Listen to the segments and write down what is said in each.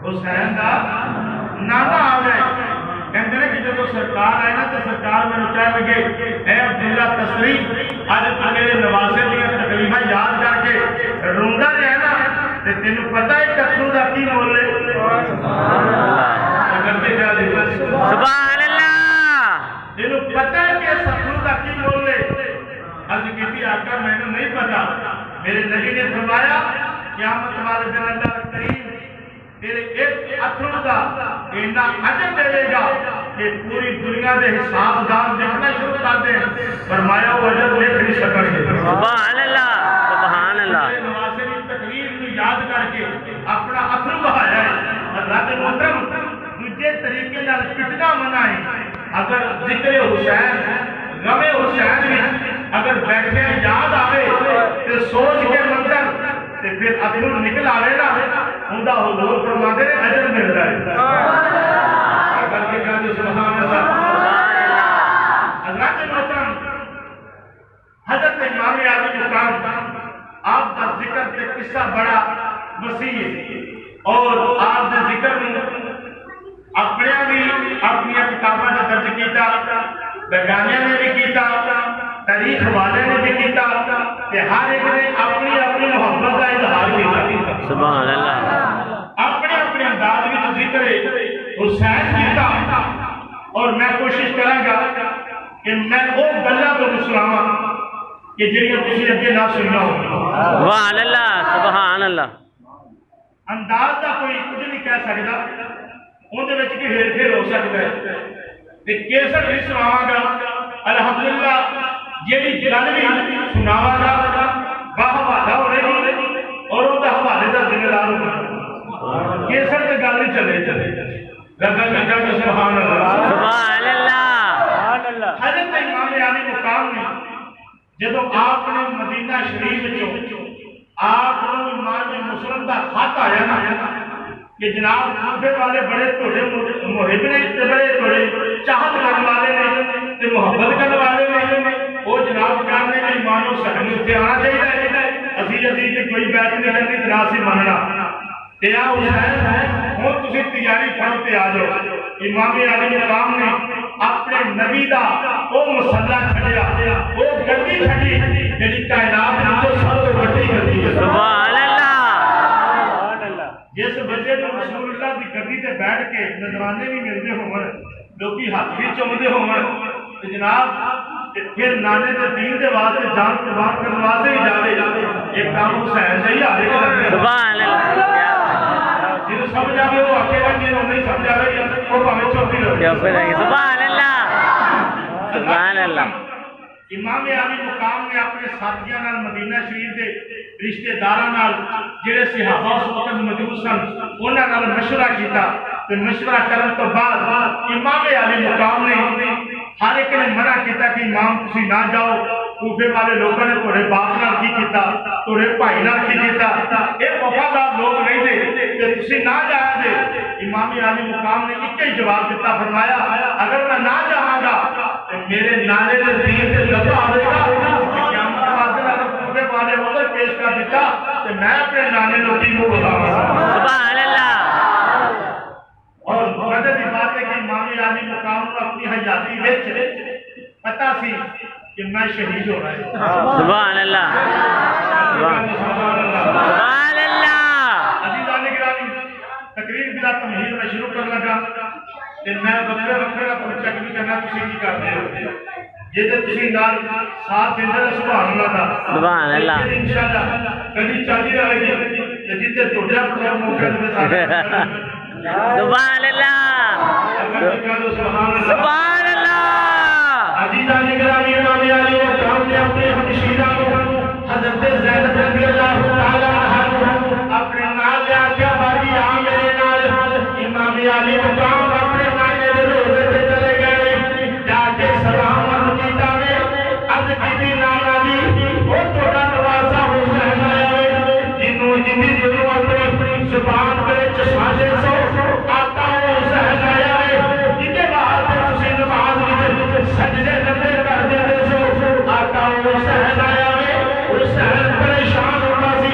حسین دا نانا آ گئے کہتے ہیں کہ جب سرکار آئے نا تو سرکار میں کہنے لگے اے عبداللہ تسری آج تو میرے نوازے دیا تقریبا یاد کر کے روندا رہا نا تو تینوں پتہ ہے کتوں کا کی مول ہے سبحان اللہ تینوں پتہ ہے کہ ستروں کا کی مول ہے عرض کی آقا میں نے نہیں پتا میرے نبی نے فرمایا قیامت والے دن اللہ کریم تیرے ایک اتھرو کا اتنا اجر دے گا کہ پوری دنیا دے حساب دار دیکھنا شروع کر دیں فرمایا وہ اجر دیکھ نہیں سکیں گے سبحان اللہ سبحان اللہ نوازے کی تقریر کو یاد کر کے اپنا اتھرو بہایا ہے حضرت محترم دوسرے طریقے نال کتنا منع ہے اگر ذکر حسین غم حسین بھی اگر بیٹھے یاد آئے تو سوچ کے مندر تو پھر اتھرو نکل آئے نا اندہ حضور فرماتے ہیں اجر مل رہا ہے اگر کے کہتے سبحان اللہ حضرت محترم حضرت امام علی مقام آپ کا ذکر سے قصہ بڑا وسیع ہے اور آپ نے ذکر میں اپنے بھی اپنی کتابوں نے درج کیتا بیگانیاں نے بھی کیتا تاریخ والے نے بھی کیتا کہ ہر ایک نے اپنی اپنی محبت کا اظہار کیتا سبحان اللہ اپنے اپنے انداز میں ذکر حسین کیتا اور میں کوشش کروں گا کہ میں وہ گلاں تو سناواں کہ جڑیاں تسی اگے نہ سننا ہو سبحان اللہ سبحان اللہ انداز دا کوئی کچھ نہیں کہہ سکدا اون دے وچ کہ ہیر پھیر ہو سکدا ہے تے کیسر بھی سناواں گا الحمدللہ جیڑی گل بھی سناواں گا واہ واہ ہو رہی اور اون دا حوالے دا ذمہ دار ہو کیسر تے گل نہیں چلے لگا لگا کہ سبحان اللہ سبحان اللہ حضرت امام علی مقام نے جدو آپ نے مدینہ شریف چوں آپ کو امام مسلم دا خط آیا نا کہ جناب کوفے والے بڑے تھوڑے محب نے بڑے تھوڑے چاہت کرنے والے نے تے محبت کرنے والے نے وہ جناب کہنے کہ امام حسین تے آنا چاہیے اسی کی کوئی بیعت نہیں کرنی تے نہ سی مننا تے آ حسین ہن تسی تیاری کرو تے آ جاؤ امام علی مقام نے اپنے نبی دا وہ مسلح چھڑیا وہ گدی چھڑی جڑی کائنات وچ سب تو بڑی گدی ہے سبحان اللہ جس بچے کو رسول اللہ کی گدی تے بیٹھ کے نظرانے بھی ملتے ہون لوکی ہاتھ بھی چومدے ہون تے جناب پھر نانے دے دین دے واسطے جان قربان کرنے واسطے ہی جاوے ایک کام حسین دا ہی آرے سبحان اللہ جنوں سمجھ آوے وہ آکے گا جنوں نہیں سمجھ آوے وہ پاویں چوپی رہے سبحان اللہ سبحان اللہ امام علی مقام نے اپنے ساتھیاں نال مدینہ شریف دے رشتہ داراں نال جڑے صحابہ اس وقت موجود سن انہاں نال مشورہ کیتا تے مشورہ کرن تو بعد امام علی مقام نے ہر ایک نے منع کیتا کہ امام تسی نہ جاؤ کوفے والے لوگوں نے تھوڑے باپ نال کی کیتا تھوڑے بھائی نال کی کیتا اے وفادار لوگ نہیں دے کہ تسی نہ جایا دے امام علی مقام نے ایک ہی جواب دیتا فرمایا اگر میں نہ جاواں گا تے میرے نانے دے دین تے لبا آوے گا قیامت واسطے اگر کوفے والے عذر پیش کر دیتا تے میں اپنے نانے نوں کی منہ بلاواں سبحان اللہ اور مدد کی بات ہے کہ امام علی مقام کو اپنی حیاتی وچ پتہ سی کہ میں شہید ہو رہا ہوں سبحان اللہ سبحان اللہ سبحان اللہ عزیزان گرامی تقریر بلا تمہید میں شروع کر لگا کہ میں وقفے وقفے کا کوئی چیک نہیں کرنا تسی کی کرتے ہو یہ تو تسی نال ساتھ دیندے سبحان اللہ دا سبحان اللہ انشاءاللہ کبھی چاہیے رہے گی کہ جتے ٹوٹیا پڑا موقع دے سارے سبحان اللہ سبحان اللہ عزیزان گرامی امام علی مقام نے اپنے ہمشیرہ کو حضرت زینب رضی اللہ تعالی عنہ اپنے نال لے کے باری آ میرے نال امام علی مقام اپنے نانے دے روزے تے چلے گئے جا کے سلام کیتا وے عرض کیتی نانا جی او تھوڑا نوازا حسین آیا وے جنوں اپنی زبان تے چشمے سو آتا حسین آیا وے جنے بعد تسی نماز وچ سجدے لمبے کر دے سو آتا حسین آیا وے حسین پریشان ہوتا سی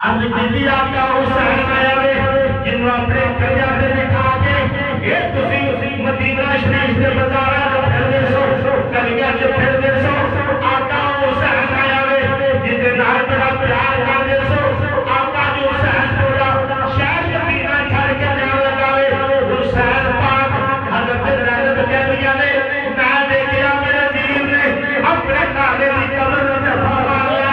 ਅੱਜ ਦਿੱਲੀ ਆਕਾ ਹੁਸੈਨ ਆਇਆ ਵੇ ਜਿਹਨੂੰ ਆਪਣੇ ਕੰਨਾਂ ਤੇ ਬਿਠਾ ਕੇ ਇਹ ਤੁਸੀਂ ਮਦੀਨਾ ਸ਼ਰੀਫ ਦੇ ਬਾਜ਼ਾਰਾਂ 'ਚ ਫਿਰਦੇ ਸੋ ਗਲੀਆਂ 'ਚ ਫਿਰਦੇ ਸੋ ਆਕਾ ਹੁਸੈਨ ਆਇਆ ਵੇ ਜਿਹਦੇ ਨਾਲ ਬੜਾ ਪਿਆਰ ਕਰਦੇ ਸੋ ਆਕਾ ਜੀ ਹੁਸੈਨ ਕੋਲ ਸ਼ਹਿਰ ਮਦੀਨਾ ਛੱਡ ਕੇ ਜਾਣ ਲੱਗਾ ਵੇ ਹੁਸੈਨ ਪਾਕ ਹਜ਼ਰਤ ਜ਼ੈਨਬ ਕਹਿੰਦੀਆਂ ਨੇ ਮੈਂ ਦੇਖਿਆ ਮੇਰੇ ਵੀਰ ਨੇ ਆਪਣੇ ਘਾਲੇ ਦੀ ਕਬਰ ਨੂੰ ਜਫਾ ਮਾਰਿਆ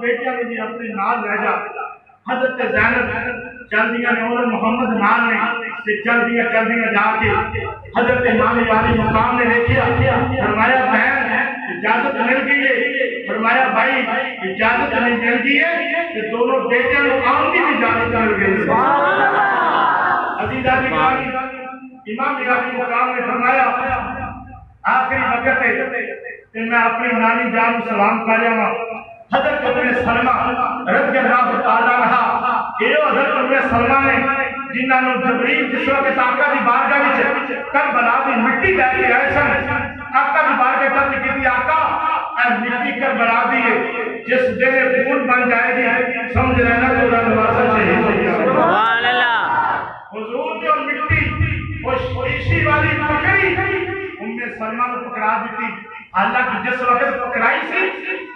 بیٹیاں بھی اپنے نال رہ جا حضرت زینب چلدیاں نے اور محمد نال نے تے چلدیاں جا کے حضرت امام علی مقام نے دیکھا فرمایا بہن اجازت مل گئی ہے فرمایا بھائی اجازت نہیں مل گئی ہے کہ دونوں بیٹیاں کو آن کی اجازت مل گئی سبحان اللہ عزیزان گرامی امام علی مقام نے فرمایا آخری وقت ہے کہ میں اپنی نانی جان کو سلام کر رہا ہوں حضرت ابن سلمہ رضی اللہ تعالیٰ عنہ یہ حضرت ابن سلمہ نے جنہاں نے جبریل جس وقت آقا دی بارگاہ وچ کربلا دی مٹی لے کے آئے سن آقا دی بارگاہ وچ کہتی آقا اے مٹی کربلا دی ہے جس دن خون بن جائے گی سمجھ لینا تو نواسا شہید ہو گیا سبحان اللہ حضور نے مٹی وہ شیشی والی پکڑی سلمہ کو پکڑا دیتی حالانکہ جس وقت پکڑائی سی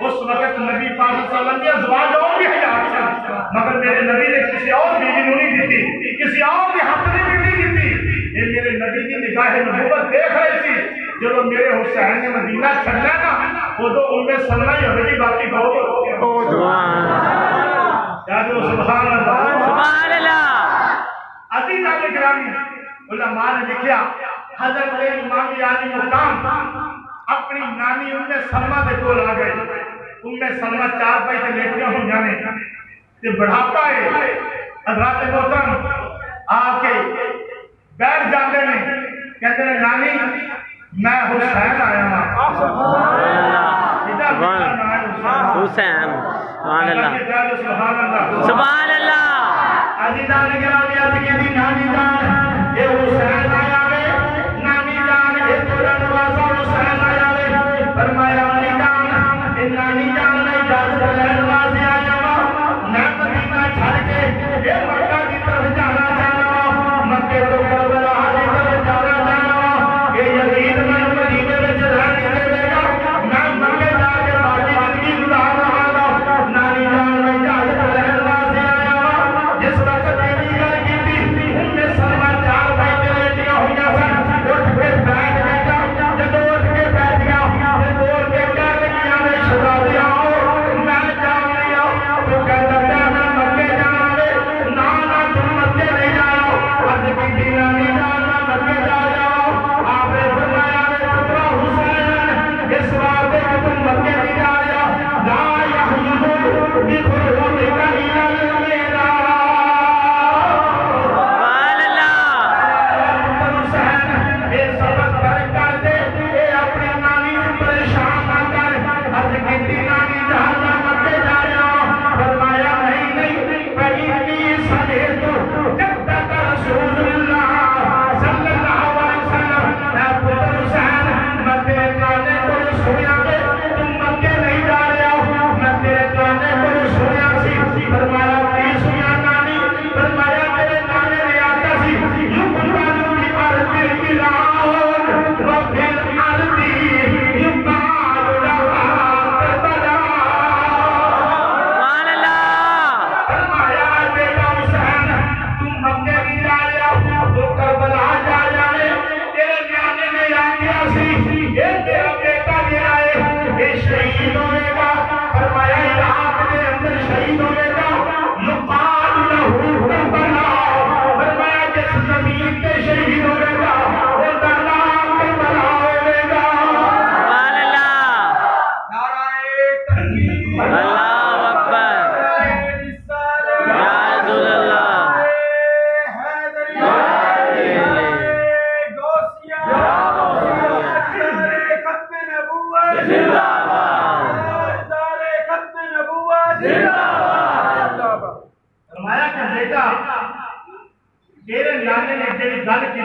اس وقت نبی پاک صلی اللہ علیہ وسلم کی ازواج اور بھی حیات تھا مگر میرے نبی نے کسی اور بیوی کو نہیں دیتی کسی اور کے ہاتھ میں نہیں دیتی یہ میرے نبی کی نگاہ نبوت دیکھ رہی تھی جب میرے حسین نے مدینہ چھڑنا نا وہ تو سلمہ ہی ہوگی باقی بہت ہو گیا سبحان اللہ سبحان اللہ عزیزان گرامی علماء نے لکھا حضرت امام علی مقام اپنی نانی سلمہ دے کول آ گئے سلمہ چار پائی تے لیٹیاں ہوئیاں نے تے بڑھاپا ہے حضرات محترم آ کے بیٹھ جاندے نے کہتے ہیں نانی میں حسین آیا ہوں حسین سبحان اللہ سبحان اللہ عزیزان گرامی عرض کی نانی جان اے حسین آیا نانی جان اے تیرا نوازا حسین آیا فرمایا نانی جان اے نانی جان نے اجازت لین واسطے آیا وا میں مدینہ چھڑ کے اے مکہ کی طرف جانا چاہتا ہوں مکے تو کربلا کی طرف جانا چاہتا ہوں اے یزید میں مدینے وچ رہنے دے گا میں مکے جا کے باقی زندگی گزار رہا ہوں نانی جان نے اجازت لین واسطے آیا وا جس وقت میری گل کیتی نے سلمہ چار بھائی تے لیٹیاں ہوئیاں سن اٹھ کے بیٹھ گیا جب اٹھ کے بیٹھ گیا بول کے کہہ لگیا میں شہزادی آؤ میں جان لیا تو کہتا میں مکے جانا ہے نا نا تم مکے نہیں جاؤ عرض کی نانی جانا مکے جا جاؤ آپ نے فرمایا پترا حسین اس واسطے کہ تم مکے نہیں جا رہا لا یحزنک بخروجک الی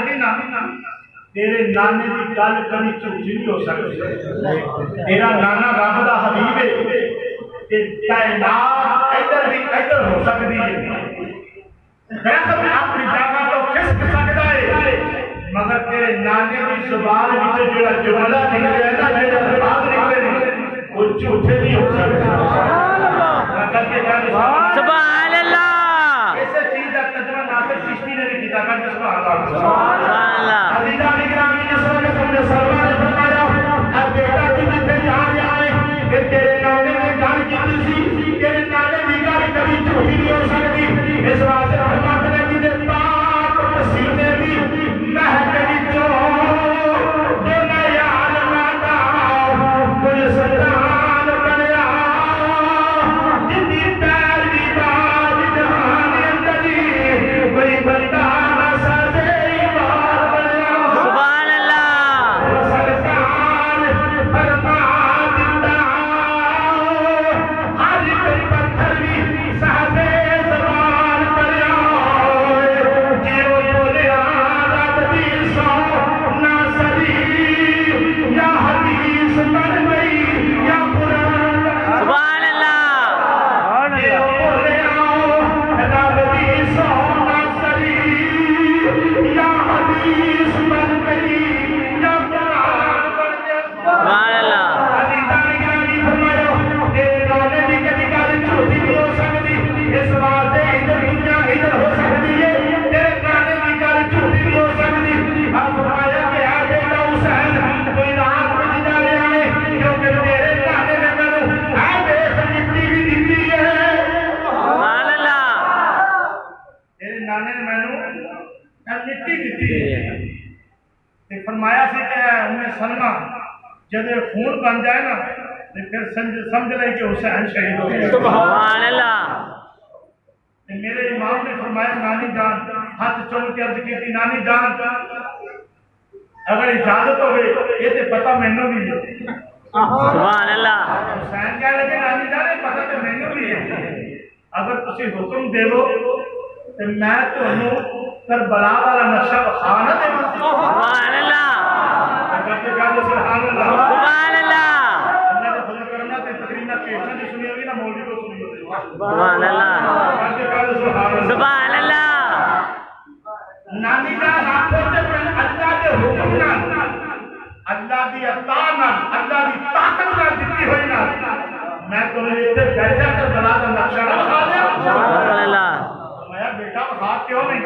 المیدان تیرے نانے کی گل کبھی جھوٹی نہیں ہو سکتی تیرا نانا رب دا حبیب ہے تے کائنات ادھر ہو سکتی ہے درخت اپنی جگہ تو کھسک سکتا ہے مگر تیرے نانے کی زبان وچ جڑا جملہ نکلے نا جڑا الفاظ نکلے وہ جھوٹے نہیں ہو سکتے سبحان اللہ ایسے چیز کا ترجمہ ناصر چشتی نے بھی کیا کہ سبحان اللہ عزیزان گرامی جس وقت تم نے سلمہ نے فرمایا اب بیٹا تجھے جا رہا ہے کہ تیرے نانے نے گل کی سی کہ اس واسطے رحمت نے جی دے پاک پسینے دی مہک وچوں دونوں عالماں دا کوئی سلطان بنیا جدی پیروی باج جہان اندر کوئی بندہ نہ سازے ایمان بنیا سبحان اللہ سلطان فرما دیتا ہر کوئی پتھر بھی سازے زبان بنیا جیو بولیا رب دی سو نہ سری یا حدیث بن گئی یا قرآن سبحان اللہ جیو بولیا رب دی سو نہ سری یا حدیث بن گئی یا قرآن بن گیا سبحان اللہ عزیزاں گرامی فرمایا تیرے گانے دی کدی گل جھوٹی نہیں ہو سکتی اس واسطے ادھر دنیا ادھر ہو سکتی ہے تیرے گانے دی گل جھوٹی نہیں ہو سکتی آپ فرمایا کہ اے بیٹا حسین کوئی رات بج جانے آئے کیونکہ تیرے گانے نے مینوں اے بیس مٹی بھی دتی ہے سبحان اللہ تیرے نانے نے مینوں اے مٹی دتی ہے تے فرمایا سی کہ ام سلمہ جب یہ خون بن جائے نا تو پھر سمجھ لیں کہ حسین شہید ہو گیا سبحان اللہ تے میرے امام نے فرمایا نانی جان ہاتھ چوم کے عرض کی تھی نانی جان اگر اجازت ہوئے یہ تے پتہ مینوں بھی ہے سبحان اللہ حسین کہہ لگے نانی جان یہ پتہ تے مینوں بھی ہے اگر تسی حکم دیو تے میں تانوں کربلا والا نقشہ بخا نہ دیواں سبحان اللہ اگر تے کہہ سبحان اللہ سبحان اللہ اللہ کا فضل کرنا تے تقریبا کیسا جو سنی ہوگی نا مولوی کو سنی ہوگی سبحان اللہ سبحان اللہ نانی جان آنکھوں تے پر اللہ کے حکم نال اللہ دی عطا نال اللہ دی طاقت نال دتی ہوئی نال میں تمہیں اتنے بیٹھا کر بلا دا نقشہ نہ بخا دیا سبحان اللہ میں بیٹا بخا کیوں نہیں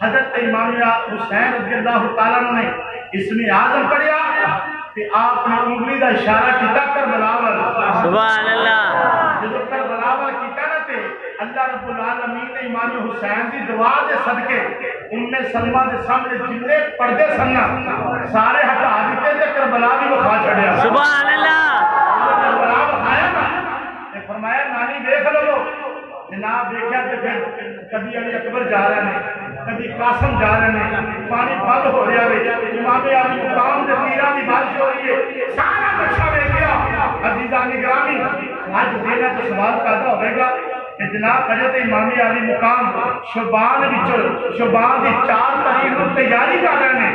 حضرت امام حسین رضی اللہ تعالیٰ عنہ نے اسم اعظم پڑھیا کہ آپ نے انگلی دا اشارہ کیتا کربلا وال سبحان اللہ جب کربلا وال کیتا نا تے اللہ رب العالمین نے امام حسین دی دعا دے صدقے ام سلمہ دے سامنے جتنے پردے سن سارے ہٹا دیتے تے کربلا بھی بخا چھڑیا سبحان اللہ کربلا بخایا نا تے فرمایا نانی دیکھ لو جناب دیکھا تے پھر کبھی علی اکبر جا رہے ہیں کبھی قاسم جا رہے ہیں پانی بند ہو رہا ہے امام علی مقام دے پیراں دی بارش ہو رہی ہے سارا نقشہ دیکھ گیا عزیزان گرامی آج دینا تو سوال پیدا ہوئے گا کہ جناب حضرت امام علی مقام شعبان دی 4 تاریخ کو تیاری کر رہے ہیں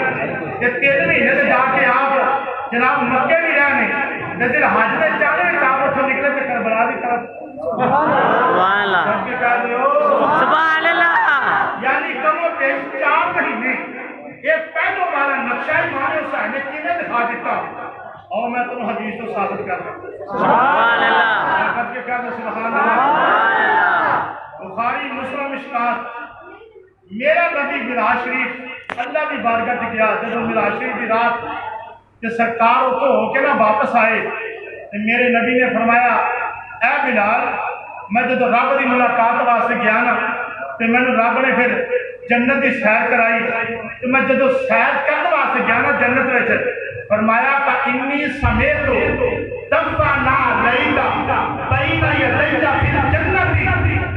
کہ 3 مہینے سے جا کے آپ جناب مکے بھی رہے ہیں لیکن حج میں چاہے آپ اتوں نکلے تو کربلا کی طرف سبحان اللہ سبحان اللہ یعنی کم و بیش 4 مہینے یہ پہلو والا نقشہ امام حسین نے کیویں دکھا دیتا اور میں تمہیں حدیث تو ثابت کر دوں سبحان اللہ کر کے کہا سبحان اللہ سبحان اللہ بخاری مسلم مشکات میرا نبی معراج شریف اللہ کی بارگاہ تے گیا جب معراج شریف کی رات کہ سرکار اتوں ہو کے نا واپس آئے تو میرے نبی نے فرمایا اے بلال میں جب رب کی ملاقات واسطے گیا نا تو میں رب نے پھر جنت کی سیر کرائی تو میں جب سیر کرنے واسطے گیا نا جنت میں فرمایا فإنی سمیت دفعنا لیلا بین یدیک فی الجنت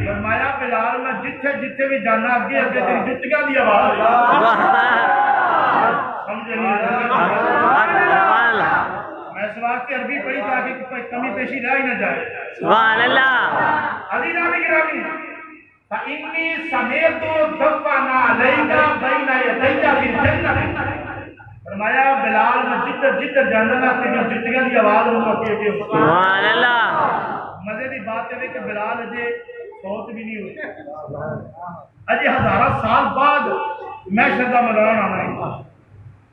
فرمایا بلال میں جتھے جتھے بھی جانا اگے اگے تیری جتیاں دی آواز سمجھے نہیں میں اس واسطے عربی پڑھی تاکہ کوئی کمی پیشی رہ ہی نہ جائے سبحان اللہ عزیزان گرامی فإنی سمیت دفعنا لیلا بین یدیک فی الجنت فرمایا بلال میں جدھر جدھر جانا نا تیری جتیاں دی آواز ہوں اگے اگے سبحان اللہ مزے دی بات ہے کہ بلال اجے فوت بھی نہیں ہوئی اجے ہزارہ سال بعد میں شہدا ملان آنا ہے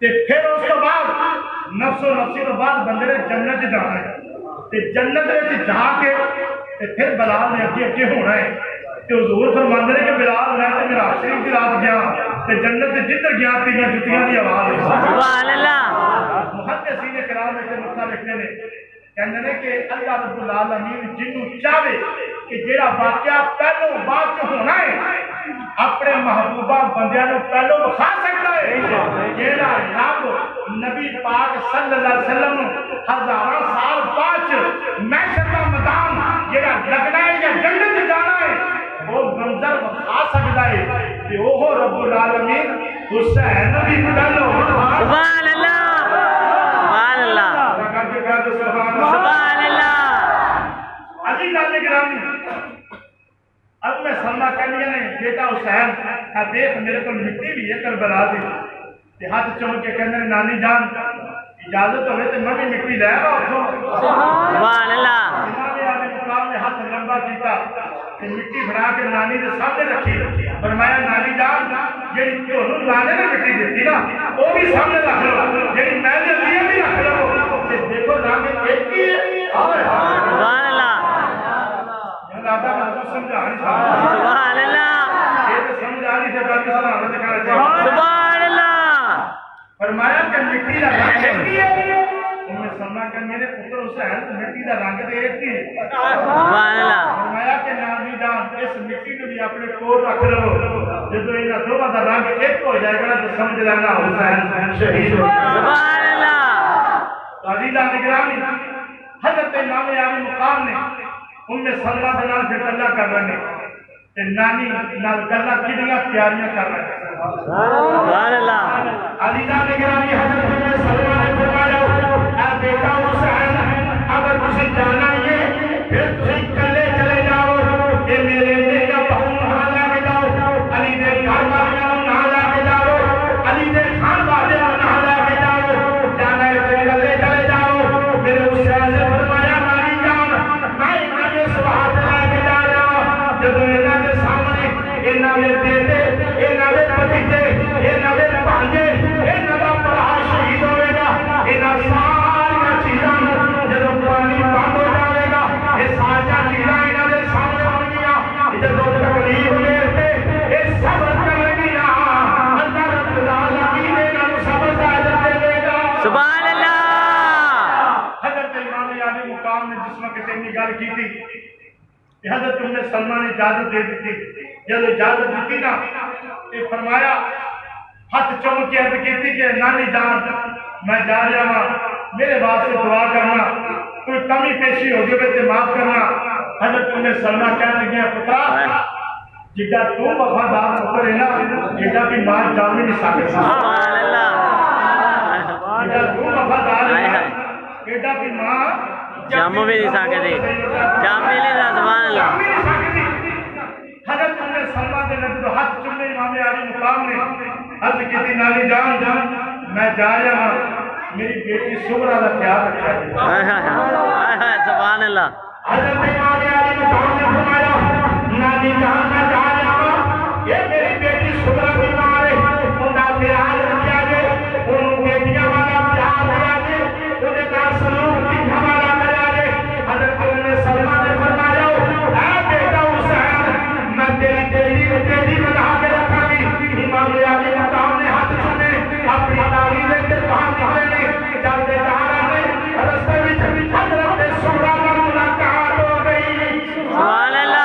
تے پھر اس کے بعد نفس و نفسی کے بعد بندے نے جنت جانا ہے تے جنت وچ جا کے تے پھر بلال نے اگے اگے ہونا ہے تے حضور فرماندے نے کہ بلال میں تے معراج شریف دی رات گیا تے جنت تے جدھر گیا تیریاں جتیاں دی آواز ہے سبحان اللہ محدثین کرام نے نقطہ لکھتے ہیں کہندے نے کہ اللہ رب العالمین جنوں چاہے کہ جیڑا واقعہ پہلو بعد چ ہونا ہے اپنے محبوبہ بندیاں نوں پہلو دکھا سکتا ہے جیڑا رب نبی پاک صلی اللہ علیہ وسلم ہزاراں سال بعد محشر دا میدان جیڑا لگنا ہے یا جنت جانا ہے وہ منظر دکھا سکتا ہے کہ وہ رب العالمین حسین نبی پہلو سبحان اللہ سبحان اللہ سبحان اللہ عزیزان گرامی اب میں سلمہ کہنی ہے بیٹا حسین دیکھ میرے کو مٹی بھی ہے کربلا دی تے ہاتھ چوم کے کہنے نانی جان اجازت ہوئے تے میں بھی مٹی لے آؤ سبحان اللہ امام علی مقام نے ہاتھ لمبا کیتا تے مٹی بنا کے نانی دے سامنے رکھی فرمایا نانی جان جڑی تھانوں لانے نے مٹی دتی نا وہ بھی سامنے رکھ لو جڑی میں نے دی بھی رکھ لو تے دیکھو رنگ ایک ہی ہے سبحان اللہ دادا میں سمجھا نہیں سبحان اللہ یہ تو سمجھا نہیں تھا کہ سلامت کرنا چاہیے سبحان اللہ فرمایا کہ مٹی کا رنگ ایک ہی ہے انہوں نے سمجھا کہ میرے پتر حسین مٹی کا رنگ تو ایک ہی ہے سبحان اللہ فرمایا کہ نانی جان اس مٹی کو بھی اپنے کول رکھ لو جب انہاں دونوں کا رنگ ایک ہو جائے گا تو سمجھ لینا حسین شہید ہو سبحان اللہ عزیزان گرامی حضرت امام علی مقام نے سلمہ دے نال پھر گلاں کر رہے تے نانی نال گلاں کتنی پیاریاں کر رہے سبحان اللہ عزیزان گرامی حضرت سلمہ نے فرمایا اے بیٹا حسین اگر تسی جانا ہے پھر تسی کلے چلے جاؤ کہ میرے بیٹا بہو نہ لے کے جاؤ علی دے گھر والیاں نہ لے کے جاؤ علی دے خان والیاں نہ لے کے جاؤ جانا ہے پھر کلے چلے جاؤ میرے حسین نے فرمایا نانی جان میں سبحان اللہ کے جا رہا جب انہاں دے سامنے انہاں دے بیٹے انہاں دے بھتیجے انہاں دے بھانجے انہاں دا بڑا شہید ہوئے گا انہاں ساری چیزاں جب پانی بند ہو جائے گا یہ ساری چیزاں انہاں دے سامنے ہو گیا جب تکلیف ہوئے تھے یہ صبر کر گیا اللہ رب العالمین انہاں نوں صبر دا اجر دے گا سبحان اللہ حضرت امام علی مقام نے جس وقت اتنی گل کی تھی حضرت سلمہ نے اجازت دے دی جب اجازت دیتی نا یہ فرمایا ہاتھ چوم کے عرض کی کہ نانی جان میں جا رہا ہوں میرے واسطے دعا کرنا کوئی کمی پیشی ہو گئی تو معاف کرنا حضرت سلمہ کہنے لگی پترا جدا تو وفادار پتر ہے نا ایڈا بھی ماں جام نہیں سکتا سبحان اللہ جدا تو وفادار ہے ایڈا بھی ماں جام بھی نہیں سکتے جام بھی نہیں سبحان اللہ حضرت سلمہ نے جب ہاتھ چومے امام علی مقام نے عرض کی تھی نانی جان میں جا رہا ہوں میری بیٹی سغرا کا خیال رکھا سبحان اللہ حضرت امام علی مقام نے فرمایا نانی جان میں جا رہا ہوں یہ میری بیٹی سغرا بیمار ہے ان کا خیال رکھا جائے ان بیٹیاں والا پیار دیا جائے انہیں کا سلوک دکھا والا کرا جائے حضرت سلمہ نے فرمایا اے بیٹا حسین میں تیری بیٹی بنا کے رکھا گی امام علی مقام نے ہاتھ چومے اپنی داڑھی لے کے باہر نکلے نے جلدی جا رہے ہیں رستے میں حضرت سغرا کا ملاقات ہو گئی سبحان اللہ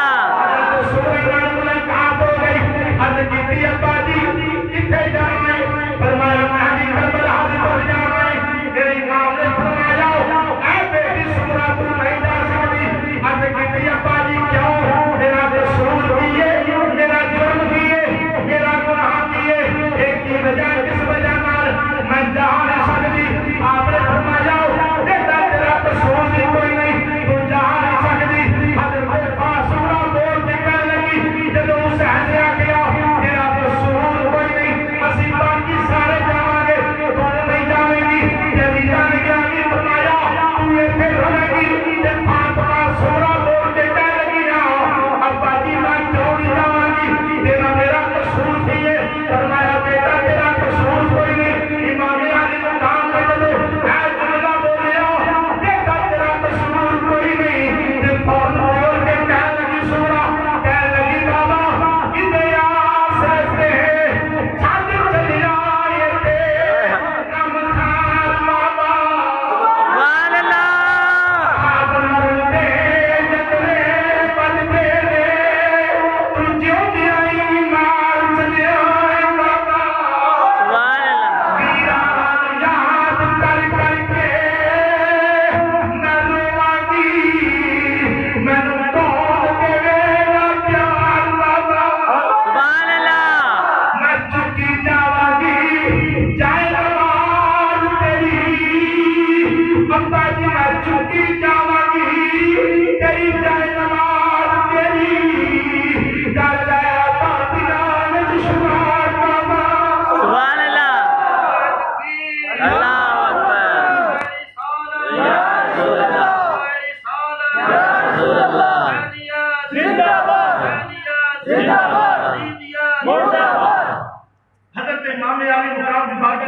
حضرت امام علی مقام کی بات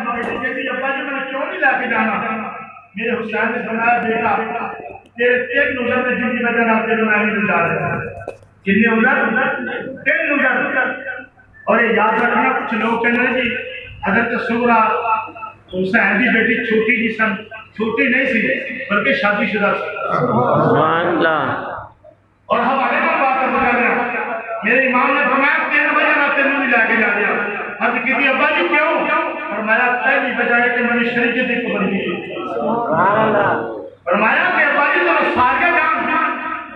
کہتی ابا جی میں کیوں نہیں لا کے جانا؟ میرے حسین نے فرمایا بیٹا تیرے تین نظر نے جن کی وجہ نہ تیرے میں نہیں جا رہا کتنے نظر؟ تین نظر. اور یہ یاد رکھنا کچھ لوگ کہنے جی حضرت سغرا حسین کی بیٹی چھوٹی جی سن، چھوٹی نہیں سی بلکہ شادی شدہ سی. سبحان اللہ. اور ہمارے پر بات کر رہے ہیں میرے امام نے فرمایا 3 بجے نہ تینوں نہیں لا کے جا رہا. حد کی ابا جی کیوں؟ فرمایا پہلی بجائے کہ میں نے شریعت کی پابندی کی. فرمایا کہ ابا جی تو سارے جان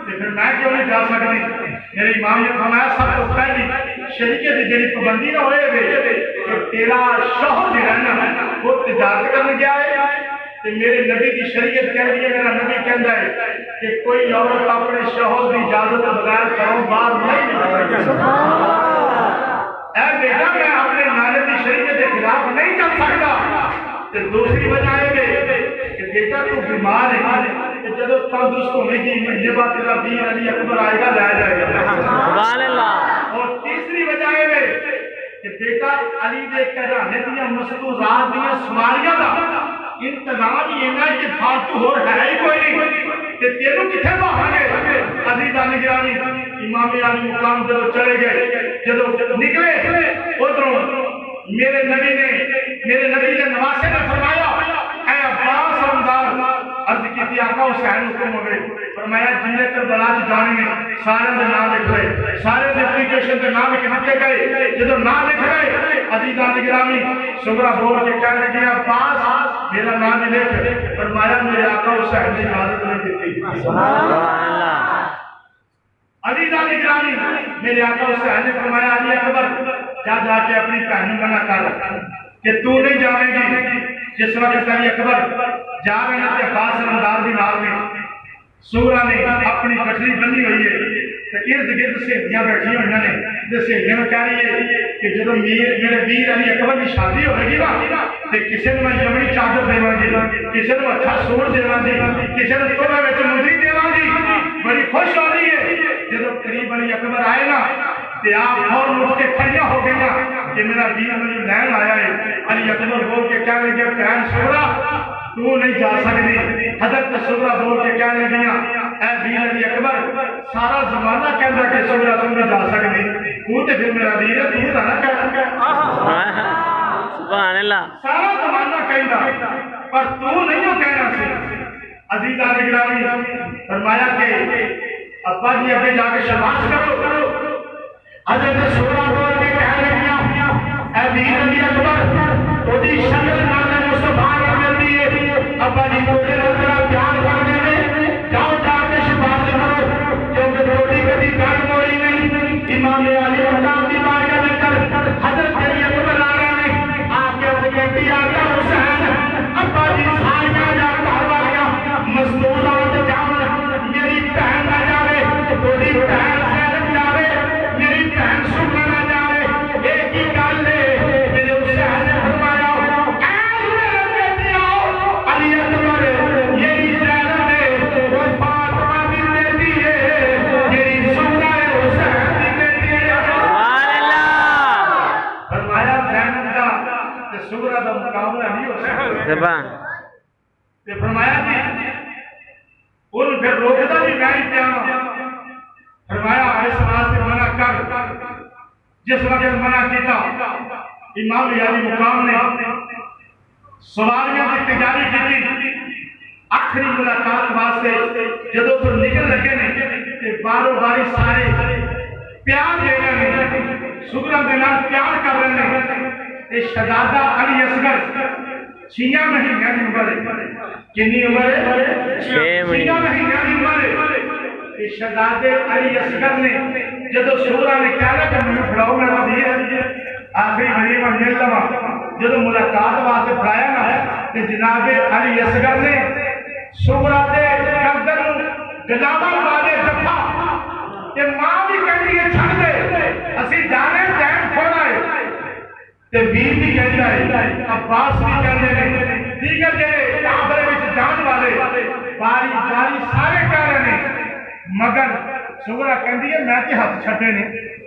تو پھر میں کیوں نہیں جا سکتی؟ میرے امام نے فرمایا سب تو پہلی شریعت کی جڑی پابندی نہ ہوئے کہ تیرا شوہر جو ہے نا وہ تجارت کرنے گیا ہے کہ میرے نبی کی شریعت کہہ رہی ہے، میرا نبی کہتا ہے کہ کوئی عورت اپنے شوہر کی اجازت بغیر گھروں باہر نہیں نکل سکتی. اے بیٹا میں اپنے نانے کی شریعت کے خلاف نہیں چل سکتا. دوسری وجہ ہے کہ بیٹا تو بیمار ہے کہ جب تندرست ہونے کی مہینے بعد تیرا بیر علی اکبر آئے گا لایا جائے گا. سبحان اللہ. اور تیسری وجہ ہے کہ بیٹا علی دے کہرانے دیا مسکورات دیا سواریاں دا انتظام یہ نہ کہ فالتو ہو ہے ہی کوئی نہیں کہ تینوں کتنے باہر گئے. عزیزان گرامی امام علی مقام جب چلے گئے جب نکلے ادھروں میرے نبی نے نواسے نے فرمایا اے عباس رمضان عرض کی تھی آقا حسین حکم ہوئے. فرمایا جنہیں کربلا جانے گے سارے دے نام لکھ رہے سارے دے اپلیکیشن دے نام لکھے گئے. جب نام لکھ رہے عزیزان گرامی سغرا بول کے کہہ لگے عباس میرا نام لکھ. فرمایا میرے آقا حسین نے اجازت نہیں دیتی. عزیزان گرامی میرے آقا حسین نے فرمایا علی اکبر جا کے اپنی کہانی منع کر کہ تو نہیں جانے گی. جس وقت علی اکبر جا رہے ہیں کہ خاص رمضان بھی نال میں سغرا نے اپنی کٹری بنی ہوئی ہے تو ارد گرد سہیلیاں بیٹھی ہوئی نے سہیلیاں میں کہہ رہی ہے کہ جب میرے ویر علی اکبر کی شادی ہوئے گی نا تو کسی نے میں جمنی چادر دے گی کسی نے اچھا سوٹ دے گی کسی نے توڑے میں مدری دے گی. بڑی خوش ہو رہی ہے. جب قریب علی اکبر آئے نا کہ آپ فوراً اٹھ کے کھڑیاں ہو گئی نا کہ میرا ویر مجھے لین آیا ہے. علی اکبر بول کے کہہ لگے بہن سغرا تو نہیں جا سکتی. حضرت سغرا بول کے کہہ لگی اے ویر علی اکبر سارا زمانہ کہتا کہ سغرا تم نہیں جا سکتی تو پھر میرا ویر ہے تو نہ کہہ. سبحان اللہ. سارا زمانہ کہتا پر تو نہیں ہو کہنا سی. عزیزان گرامی فرمایا کہ ابا جی ابھی جا کے شباش کرو. حضرت سغرا بول کے کہہ لگی اے ویر علی اکبر تو دی شکل نام مصطفیٰ کر دیتی ہے. ابا جی کو دے رہا پیار کرنے میں جاؤ جا کے شباش کرو کیونکہ روٹی کبھی کٹ موڑی نہیں. امام علی مقام کی بارگاہ میں کر حضرت علی اکبر آ رہے ہیں آپ کے عرض کہتی آقا حسین ابا جی ساریاں جا گھر والیاں مزدورات جاؤ میری بہن نہ جاوے تھوڑی بہن زینب جاوے میری بہن سغرا نہ جاوے. ایک ہی گل ہے میرے حسین نے فرمایا علی اکبر یہی زینب ہے وہ فاطمہ کی بیٹی ہے یہی سغرا ہے حسین کی بیٹی ہے. سبحان اللہ. فرمایا زینب کا تے سغرا دا مقابلہ نہیں ہو سکتا. سبحان. تے فرمایا جی ان پھر روکتا بھی میں ہی پیا. فرمایا اس بات سے منع کر. جس وقت منع کیتا امام علی مقام نے سواریاں کی تیاری کی. آخری ملاقات واسطے جدو تو نکل لگے نے کہ باروں باری سارے پیار دے رہے ہیں سغرا کے نام پیار کر رہے ہیں. شہزادہ علی اصغر 6 مہینے کی عمر ہے. کتنی عمر ہے؟ 6 مہینے کی عمر ہے. شہزادے علی اصغر نے جدو سغرا نے کہا کہ مجھے پڑھاؤ میرا ویر ہے آخری غریب مل لوا جدو ملاقات واسطے پڑھایا نا کہ جناب علی اصغر نے سغرا دے گردن گلاما والے دفعہ کہ ماں بھی کہتی ہے چھڑ دے اسی جانے ٹائم تھوڑا ہے تے ویر بھی کہتا ہے عباس بھی کہتے ہیں دیگر جڑے کعبے وچ جان والے باری باری سارے کہہ رہے ہیں مگر سغرا کہندی ہے میں تے ہاتھ چھڈے نے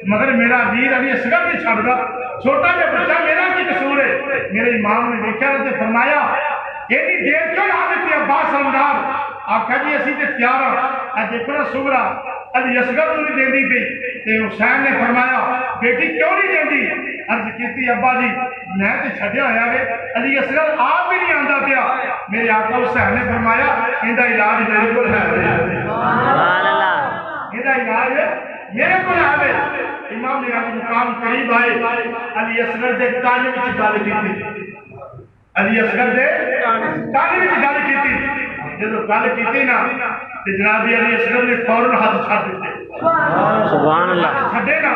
مگر میرا ویر علی اصغر نہیں چھڈدا چھوٹا جہا بچہ میرا کی قصور ہے میرے امام نے دیکھا تے فرمایا ایڈی دیر کیوں لا دیتی عباس سردار آخیا جی اسی تے تیار ہاں دیکھو نا سغرا علی اصغر نوں نہیں دیندی پئی تے حسین نے فرمایا بیٹی کیوں نہیں دیندی عرض کیتی ابا جی میں تے چھڈیا ہویا وے علی اصغر آپ بھی نہیں آندا پیا میرے آقا حسین نے فرمایا ایندا علاج میرے کول ہے سبحان اللہ ایندا علاج میرے کول ہے امام نے علی مقام قریب آئے علی اصغر دے کان وچ گل کیتی علی اصغر دے کان وچ گل کیتی جدو گل کیتی نا تے جناب علی اصغر نے فوراً ہاتھ چھڈ دیتے سبحان اللہ چھڈے نا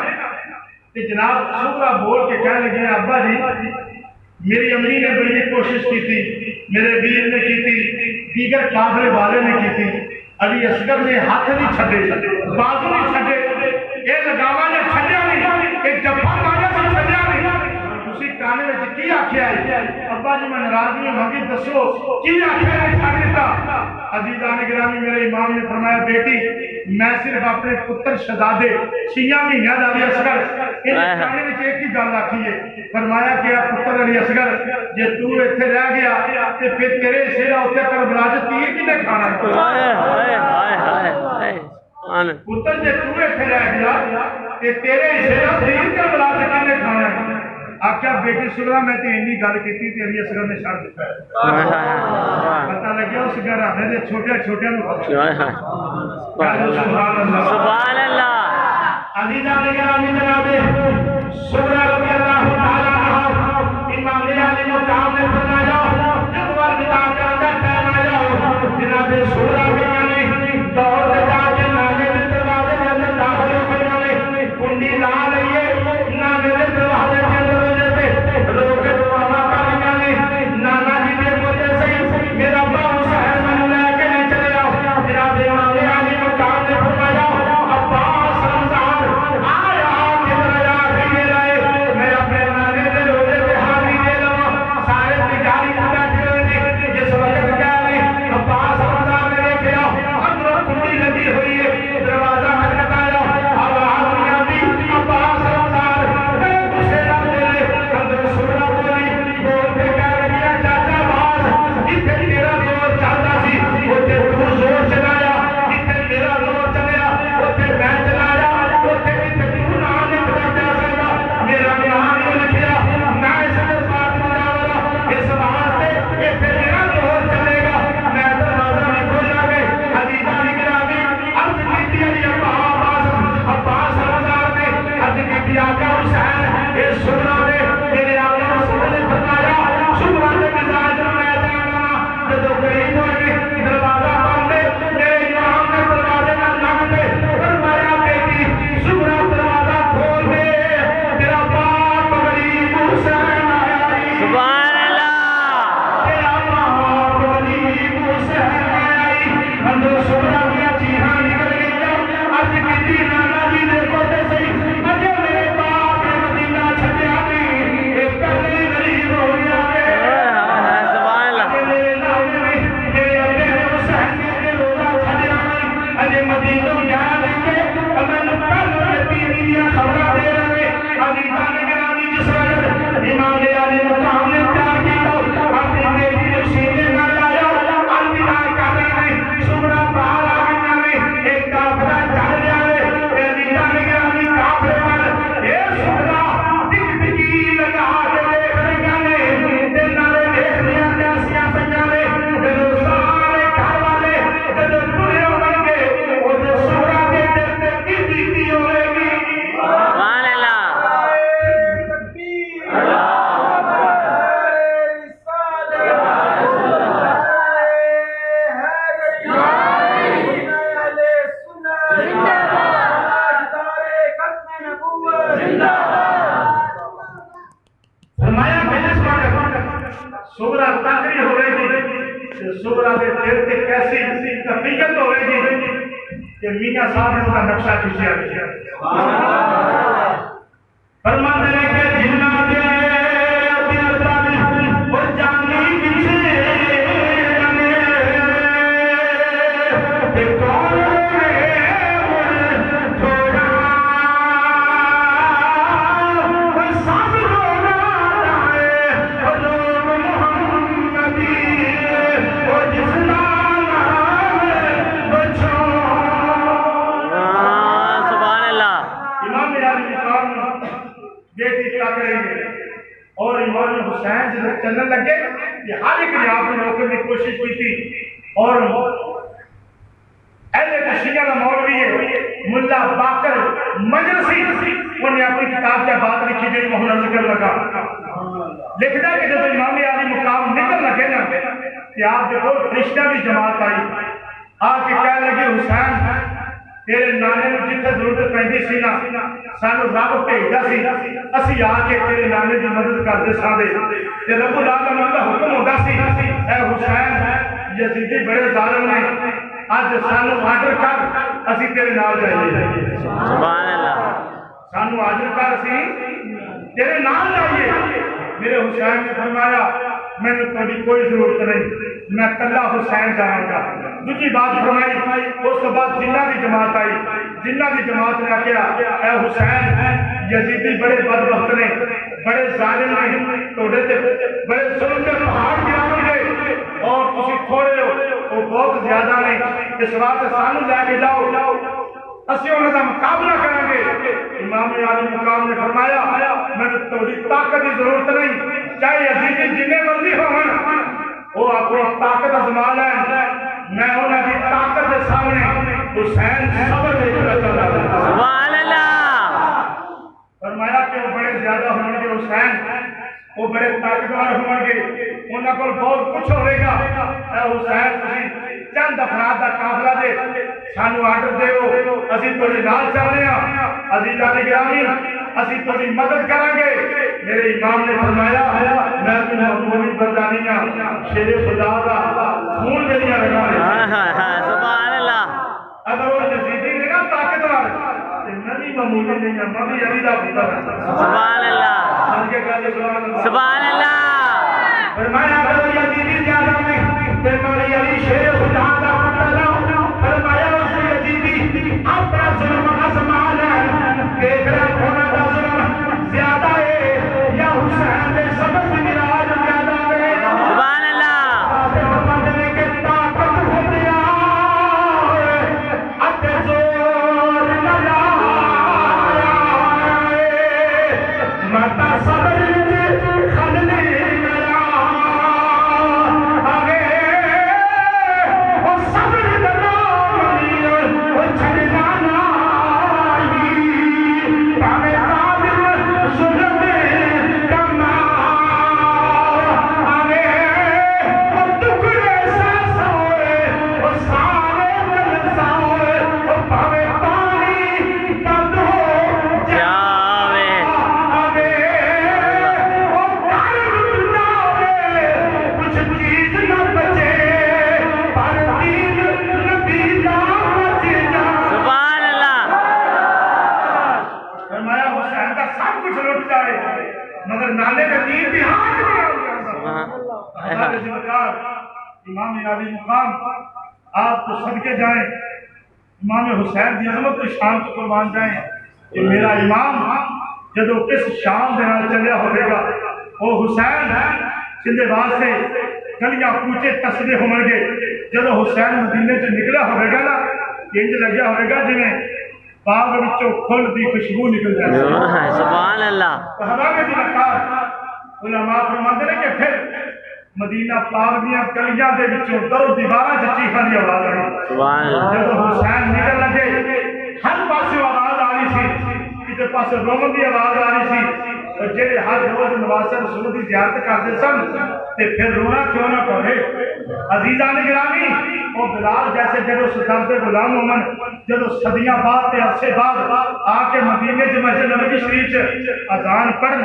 تے جناب سغرا بول کے کہنے لگے ابا جی میری امی نے بڑی کوشش کی تھی میرے ویر نے کی تھی دیگر قافلے والے نے کی تھی علی اصغر نے ہاتھ نہیں چھڈے بازو نہیں چھڈے یہ لگاوا نے چھڈیا نہیں یہ جفا ماریا سے چھڈیا نہیں تسی کانے وچ کی آکھیا ہے ابا جی میں ناراض نہیں ہوگی دسو کی آکھیا ہے چھڈ دیتا عزیزان گرامی میرے امام نے فرمایا بیٹی میں صرف اپنے پتر شہزادے 6 مہینے دا علی اصغر ان کانے وچ ایک ہی گل آکھی ہے فرمایا کہ اے پتر علی اصغر جے تو ایتھے رہ گیا تے پھر تیرے سیرا اوتے کربلا وچ تیر کنے کھانا ہائے ہائے ہائے ہائے سبحان پتر جے تو ایتھے رہ گیا تے تیرے سیرا تیر کربلا وچ کنے کھانا آکھیا بیٹی سغرا میں تے اینی گل کیتی تے علی اصغر نے چھڈ دتا پتہ لگیا اس گھرانے دے چھوٹے چھوٹے نوں سبحان اللہ عزیزان گرامی جناب سغرا رضی اللہ تعالی عنہ امام علی مقام نے فرمایا جب وداع کرنا ٹائم آیا جناب سغرا نے دور دے جا کے نانے دے دروازے دے اندر داخل ہو گئے کنڈی لا لئیے نانے دے دروازے روک دعا کر گئے نانا جی نے مجھے صحیح میرا باپ صاحب میں لے کے نہیں چلے آؤ جناب امام علی مقام نے فرمایا عباس رمضان آیا کدھر آیا پھر رہے میں اپنے نانے دے روزے پہ حاضری دے لوں سارے تجاری بیٹھے ہوئے جس وقت کہہ رہے عباس رمضان نے دیکھا اندر کنڈی لگی ہوئی ہے دروازہ کھٹکھٹایا آواز نہیں آتی عباس رمضان اسے نہ دے اندر سغرا بولی بول کے کہہ رہی ہے چاچا باز جتنے میرا زور چلتا سی اتنے تو زور چلایا جتنے میرا زور چلیا اتنے میں چلایا اتنے جتنے تو نہ نکلا پیا سکتا میرا نام نہیں لکھیا میں اس بات مجاورا اس واسطے کہ پھر میرا زور چلے گا میں دروازہ نہیں کھولا گے عزیزان گرامی عرض کیتی علی عباس رمضان نے عرض کیتی آقا حسین یہ سغرا نے میرے آقا رسول نے فرمایا سغرا نے مزاج میں جانا جدو قریب ہوئے دروازہ بند میرے امام نے دروازے نہ لگ دے فرمایا بیٹی سغرا دروازہ کھول دے تیرا باپ غریب حسین آیا سبحان اللہ تیرا باپ غریب حسین آیا اندر سغرا کیا چیہاں نکل گئی عرض کیتی نانا جی دیکھو تے صحیح اجے میرے باپ نے مدینہ چھڈیا نہیں اے پہلے غریب ہو گیا سبحان اللہ میرے نام میں میرے ابے حسین نے روزہ چھڈیا نہیں اجے مدینہ جا کے میں پہلے تیریاں خبر دے رہے عزیزان گرامی جس وقت امام علی مقام نے پیار کیا اپنی بیٹی سینے نہ لایا الوداع کر رہے سغرا باہر آ گئی ایک کافلا چل جائے عزیزان گرامی کافلے پر اے سغرا ٹک ٹکی لگا کے دیکھ رہی نے نالے دیکھ لیا کیسیاں پہ نے جدو سارے گھر والے جدو پورے بن گئے وہ سغرا کے دل میں کی بیتی ہوئے گی سبحان اللہ فرمایا کہ جس وقت سغرا تاخری ہوئے گی سغرا کے دل سے کیسی کفیت ہوئے گی کہ میاں صاحب نے اس کا نقشہ کھینچا فرماتے ہیں کہ جنہ دے وہ جانی پیچھے کون امام علی مقام بیٹی تک رہی ہے اور امام حسین جب چلنے لگے کہ ہر ایک نے آپ نے روکنے کی کوشش کی تھی اور اہل تشیعہ کا مولوی ہے ملا باقر مجلسی انہیں اپنی کتاب کیا بات لکھی جو محمد ذکر لگا لکھتا ہے کہ جب امام علی مقام نکل لگے نا کہ آپ دیکھو فرشتہ بھی جماعت آئی آ کے کہنے لگے حسین تیرے نانے نے جتنے ضرورت پہنی سی نا سانو رب بھیجدا سی اسی آ کے تیرے نانے دی مدد کرتے ساندے تے رب العالمین دا حکم ہوندا سی اے حسین یزیدی بڑے ظالم نے اج سانو آرڈر کر اسی تیرے نال جائیے سبحان اللہ سانو آرڈر کر اسی تیرے نال جائیے میرے حسین نے فرمایا میں نے تھوڑی کوئی ضرورت نہیں میں کلا حسین جاؤں گا دوسری بات فرمائی اس کے بعد جنہ کی جماعت آئی جنہ کی جماعت نے کیا اے حسین یزیدی بڑے بدبخت نے بڑے ظالم نے توڑے تے بڑے ظلم کے پہاڑ گرا گئے اور تسی تھوڑے ہو وہ بہت زیادہ نے اس واسطے سانو لے کے جاؤ اسی انہوں کا مقابلہ کریں گے امام علی مقام نے فرمایا میں نے تھوڑی طاقت کی ضرورت نہیں چاہے یزیدی جنہیں مرضی ہوں وہ اپنی طاقت ازما لیں میں انہوں کی طاقت کے سامنے حسین صبر لے کر چلا سبحان اللہ فرمایا کہ وہ بڑے زیادہ ہوں گے حسین وہ بڑے طاقتور ہوں گے انہوں کو بہت کچھ ہوئے گا اے حسین تسی چند افراد کا قافلہ دے سانو آرڈر دیو اسی تھوڑے نال چلنے ہاں عزیزان گرامی اسی تھوڑی مدد کریں گے میرے امام نے فرمایا میں تمہیں معمولی بندہ نہیں ہوں شیر خدا کا خون میری رگاں سبحان اللہ اگر وہ یزیدی نے نا طاقتور میں بھی معمولی نہیں ہوں میں بھی علی دا پتر سبحان اللہ سبحان اللہ فرمایا اگر وہ یزیدی زیادہ نہیں تے مولا علی شیر خدا کا پتر فرمایا اس یزیدی اپنا ظلم ازما لے دیکھ رہا ہونا دا ظلم زیادہ ہے یا حسین نے سبق مراج زیادہ ہے سبحان اللہ بندے کے طاقت ہو گیا اتے زور نہ لایا متا صبر خلنے گیا آگے وہ صبر کرنا وہ چھڑنا مگر نالے کا دین بھی ہاتھ نہیں آ امام علی مقام آپ تو صدقے جائیں امام حسین کی عظمت کی شان کو قربان جائیں کہ میرا امام جدو کس شان دے نال چلیا ہوئے گا وہ حسین جندے واسطے گلیاں کوچے تصویر ہون گے جدو حسین مدینے سے نکلا ہوئے گا نا انج لگیا ہوئے گا جویں باغ وچوں پھل دی خوشبو نکل جائے سبحان اللہ صحابہ کے دلکار علماء فرماتے ہیں کہ پھر مدینہ پاک دیاں گلیاں دے وچوں در و دیواراں چ چیخاں دی آواز آئی سبحان اللہ جب حسین نکل لگے ہر پاسے آواز آ رہی سی کسی پاسے رومن دی آواز آ رہی سی اور جڑے ہر روز نواز رسول دی زیارت کرتے سن تے پھر رونا کیوں نہ پڑے عزیزان گرامی وہ بلال جیسے جدو سلطنت غلام مومن جدو صدیاں بعد تے عرصے بعد آ کے مدینے چ مسجد نبوی شریف چ اذان پڑھن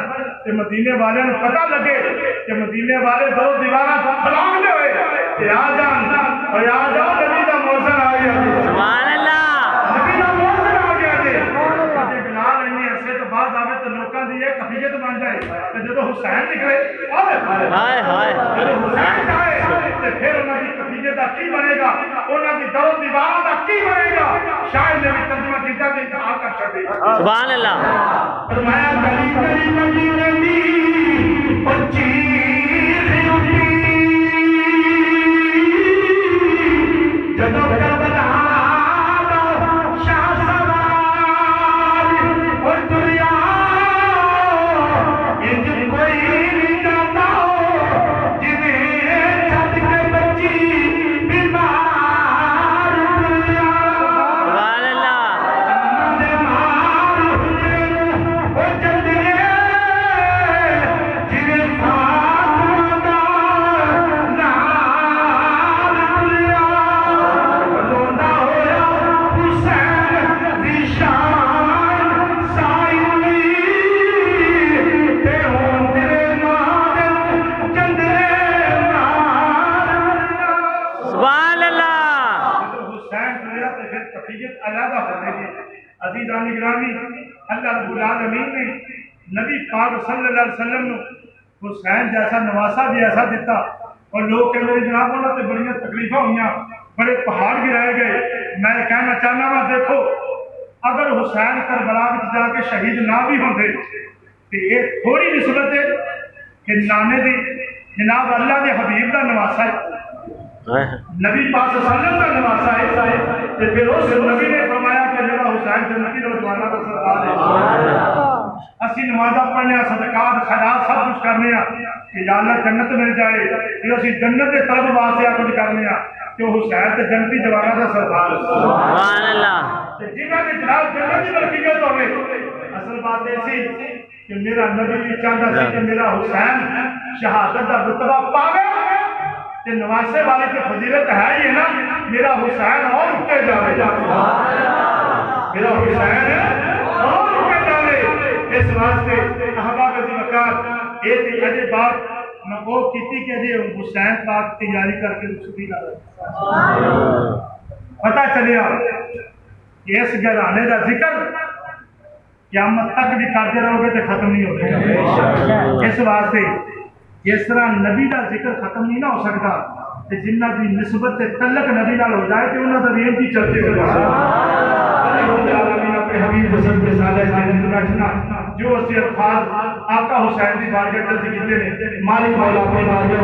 تے مدینے والے نوں پتہ لگے کہ مدینے والے دو دیواراں پھلانگ دے ہوئے تے آ جان اور آ جاؤ نبی دا موزن آ گیا سبحان اللہ نبی دا موزن آ گیا تے بلال انی عرصے تو بعد آوے تے لوکاں دی ایک حقیقت بن جائے تے جدو حسین نکلے ہائے ہائے حسین جائے تے پھر انہاں دی کفیت دا کی بنے گا انہاں دی در و دیواراں دا کی بنے گا شاید نے بھی ترجمہ کیتا تے انتہا کر چھڈے سبحان اللہ فرمایا گلی گلی مدینے دی او چیخ اٹھی جدو کربلا دا شاہ سوار گرامی اللہ رب العالمین نے نبی پاک صلی اللہ علیہ وسلم نے حسین جیسا نواسا بھی ایسا دیتا اور لوگ کہ میرے جناب انہوں نے بڑی تکلیفیں ہوئی بڑے پہاڑ گرائے گئے میں کہنا چاہنا وا دیکھو اگر حسین کربلا میں جا کے شہید نہ بھی ہوتے تو یہ تھوڑی نسبت ہے کہ نانے دی جناب اللہ کے حبیب کا نواسا ہے نبی پاک صلی اللہ علیہ وسلم کا نواسا ہے تو پھر اس نبی نے فرمایا کہ میرا حسین جنتی نوجوانوں کا سردار ہے اسی نمازاں پڑھنے صدقات خیرات سب کچھ کرنے کہ یا اللہ جنت مل جائے پھر اسی جنت کے طلب واسطے کچھ کرنے کہ حسین تے جنتی جوانوں کا سردار ہے سبحان اللہ جنہاں نے جناب جنت کی ملکیت ہوے اصل بات ایسی کہ میرا نبی بھی چاہتا سی کہ میرا حسین شہادت کا رتبہ پاوے تے نواسے والے کی فضیلت ہے یہ نا میرا حسین اور اٹھتے جاوے میرا حسین اور اٹھتے جاوے اس واسطے احباب عزیز وقار یہ تھی اجے بات میں وہ کیتی کہ جی حسین پاک تیاری کر کے رخصتی کر پتہ چلیا کہ اس گھرانے کا ذکر قیامت تک بھی کرتے رہو گے تو ختم نہیں ہوگا اس واسطے جس طرح نبی کا ذکر ختم نہیں نہ ہو سکتا کہ جنہ کی نسبت تعلق نبی نال ہو جائے کہ انہوں کا بھی کی چرچے کرو اپنے حبیب حسن کے سالے بیٹھنا جو اسی الفاظ آقا حسین کی بارگاہ چلتی کیتے نے مالک مولا اپنے بارگاہ